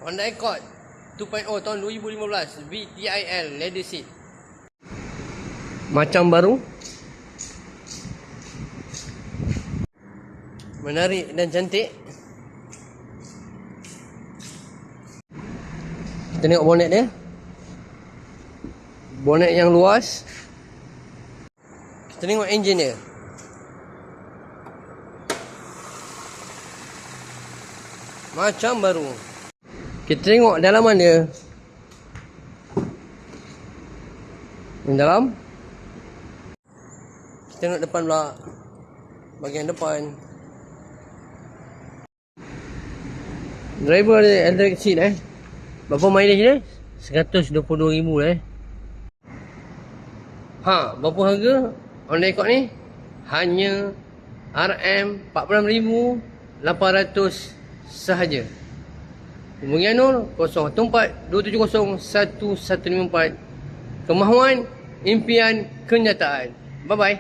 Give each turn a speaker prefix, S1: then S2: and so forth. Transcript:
S1: Honda Accord 2.0 tahun 2015 VTIL leather seat. Macam baru, menarik dan cantik. Kita tengok bonet dia. Bonet yang luas. Kita tengok enjin dia. Macam baru. Kita tengok dalaman dia. Yang dalam. Kita tengok depan pula. Bahagian depan. Driver dia electric seat Berapa mileage dia? 122,000 berapa harga Honda Accord ni? Hanya RM46,800 sahaja. Hubungi Anur 014 270 1154. Kemahuan, impian, kenyataan. Bye bye.